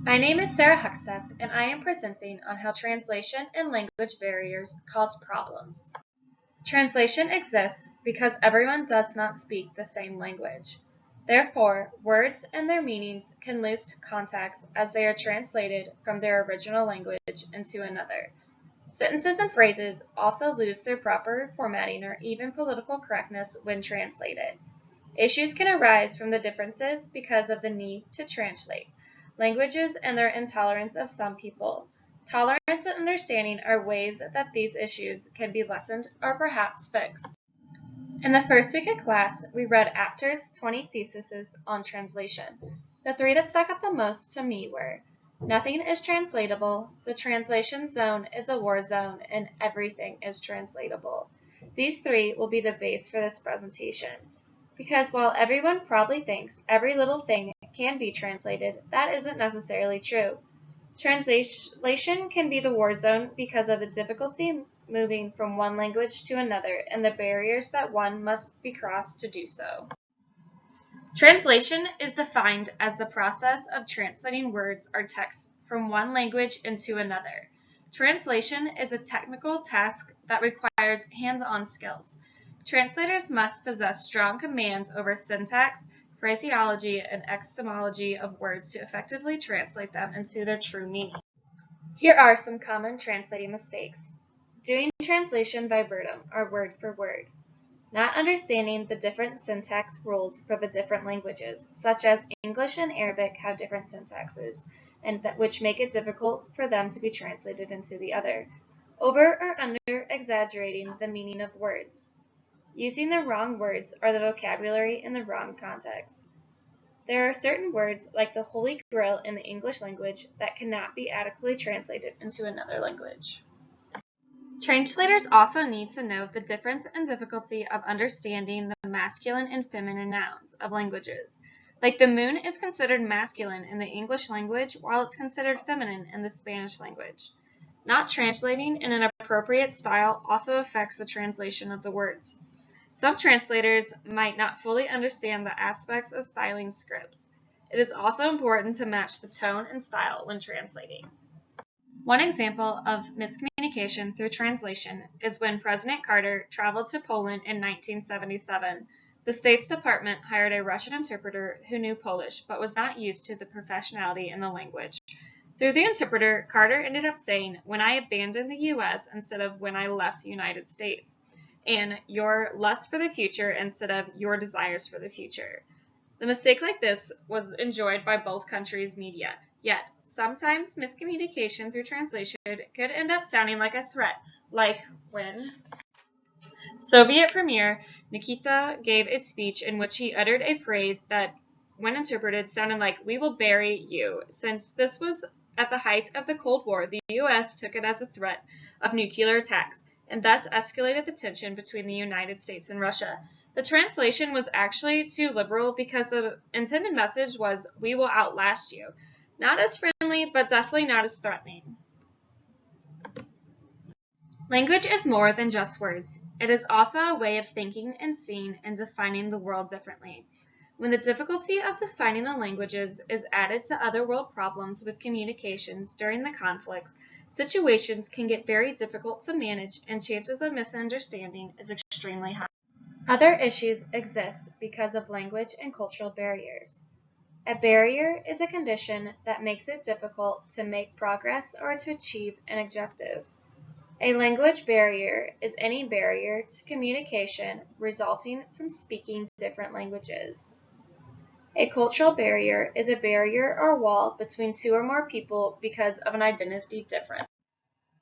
My name is Sarah Huckstep, and I am presenting on how translation and language barriers cause problems. Translation exists because everyone does not speak the same language. Therefore, words and their meanings can lose context as they are translated from their original language into another. Sentences and phrases also lose their proper formatting or even political correctness when translated. Issues can arise from the differences because of the need to translate languages and their intolerance of some people. Tolerance and understanding are ways that these issues can be lessened or perhaps fixed. In the first week of class, we read Apter's 20 theses on translation. The three that stuck out the most to me were: nothing is translatable, the translation zone is a war zone, and everything is translatable. These three will be the base for this presentation. Because while everyone probably thinks every little thing can be translated, that isn't necessarily true. Translation can be the war zone because of the difficulty moving from one language to another and the barriers that one must be crossed to do so. Translation is defined as the process of translating words or text from one language into another. Translation is a technical task that requires hands-on skills. Translators must possess strong commands over syntax, phraseology, and etymology of words to effectively translate them into their true meaning. Here are some common translating mistakes. Doing translation by verbatim, or word for word. Not understanding the different syntax rules for the different languages, such as English and Arabic have different syntaxes, which make it difficult for them to be translated into the other. Over or under exaggerating the meaning of words. Using the wrong words or the vocabulary in the wrong context. There are certain words, like the Holy Grail in the English language, that cannot be adequately translated into another language. Translators also need to know the difference and difficulty of understanding the masculine and feminine nouns of languages. Like the moon is considered masculine in the English language, while it's considered feminine in the Spanish language. Not translating in an appropriate style also affects the translation of the words. Some translators might not fully understand the aspects of styling scripts. It is also important to match the tone and style when translating. One example of miscommunication through translation is when President Carter traveled to Poland in 1977. The State's Department hired a Russian interpreter who knew Polish but was not used to the professionality in the language. Through the interpreter, Carter ended up saying, "When I abandoned the U.S. instead of when I left the United States," and "your lust for the future" instead of "your desires for the future." The mistake like this was enjoyed by both countries' media, yet sometimes miscommunication through translation could end up sounding like a threat, like when Soviet Premier Nikita gave a speech in which he uttered a phrase that, when interpreted, sounded like "we will bury you." Since this was at the height of the Cold War, the U.S. took it as a threat of nuclear attacks, and thus escalated the tension between the United States and Russia. The translation was actually too liberal because the intended message was, "we will outlast you." Not as friendly, but definitely not as threatening. Language is more than just words. It is also a way of thinking and seeing and defining the world differently. When the difficulty of defining the languages is added to other world problems with communications during the conflicts, situations can get very difficult to manage and chances of misunderstanding is extremely high. Other issues exist because of language and cultural barriers. A barrier is a condition that makes it difficult to make progress or to achieve an objective. A language barrier is any barrier to communication resulting from speaking different languages. A cultural barrier is a barrier or wall between two or more people because of an identity difference.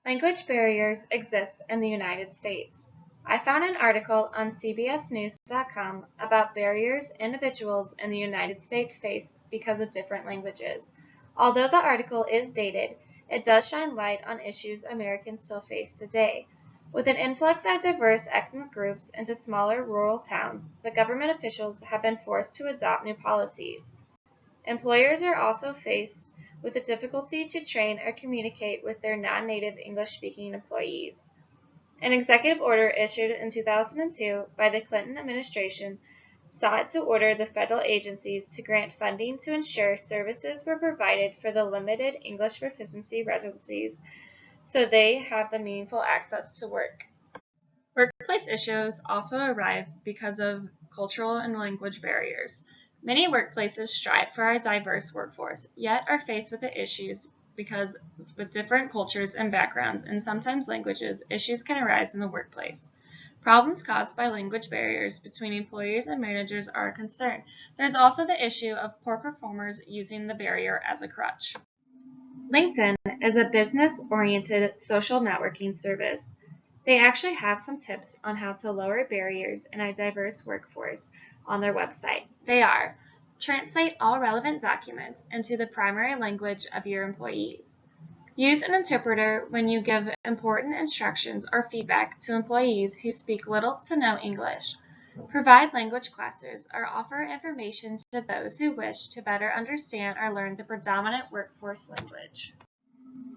Language barriers exist in the United States. I found an article on cbsnews.com about barriers individuals in the United States face because of different languages. Although the article is dated, it does shine light on issues Americans still face today. With an influx of diverse ethnic groups into smaller rural towns, the government officials have been forced to adopt new policies. Employers are also faced with the difficulty to train or communicate with their non-native English-speaking employees. An executive order issued in 2002 by the Clinton administration sought to order the federal agencies to grant funding to ensure services were provided for the limited English proficiency residencies so they have the meaningful access to work. Workplace issues also arise because of cultural and language barriers. Many workplaces strive for a diverse workforce, yet are faced with the issues because with different cultures and backgrounds and sometimes languages, issues can arise in the workplace. Problems caused by language barriers between employers and managers are a concern. There's also the issue of poor performers using the barrier as a crutch. LinkedIn is a business-oriented social networking service. They actually have some tips on how to lower barriers in a diverse workforce on their website. They are: translate all relevant documents into the primary language of your employees. Use an interpreter when you give important instructions or feedback to employees who speak little to no English. Provide language classes or offer information to those who wish to better understand or learn the predominant workforce language.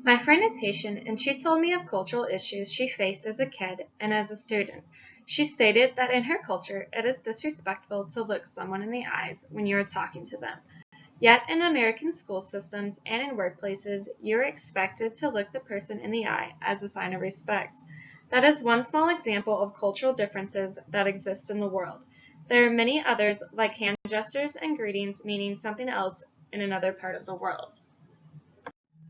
My friend is Haitian, and she told me of cultural issues she faced as a kid and as a student. She stated that in her culture, it is disrespectful to look someone in the eyes when you are talking to them. Yet in American school systems and in workplaces, you are expected to look the person in the eye as a sign of respect. That is one small example of cultural differences that exist in the world. There are many others, like hand gestures and greetings meaning something else in another part of the world.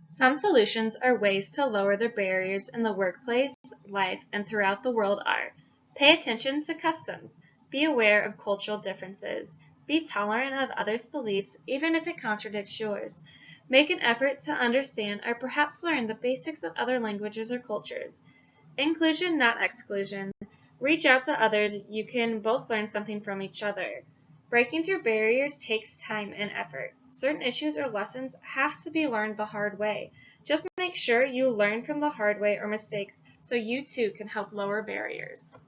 Some solutions or ways to lower the barriers in the workplace, life, and throughout the world are: pay attention to customs, be aware of cultural differences, be tolerant of others' beliefs even if it contradicts yours, make an effort to understand or perhaps learn the basics of other languages or cultures. Inclusion, not exclusion. Reach out to others. You can both learn something from each other. Breaking through barriers takes time and effort. Certain issues or lessons have to be learned the hard way. Just make sure you learn from the hard way or mistakes so you too can help lower barriers.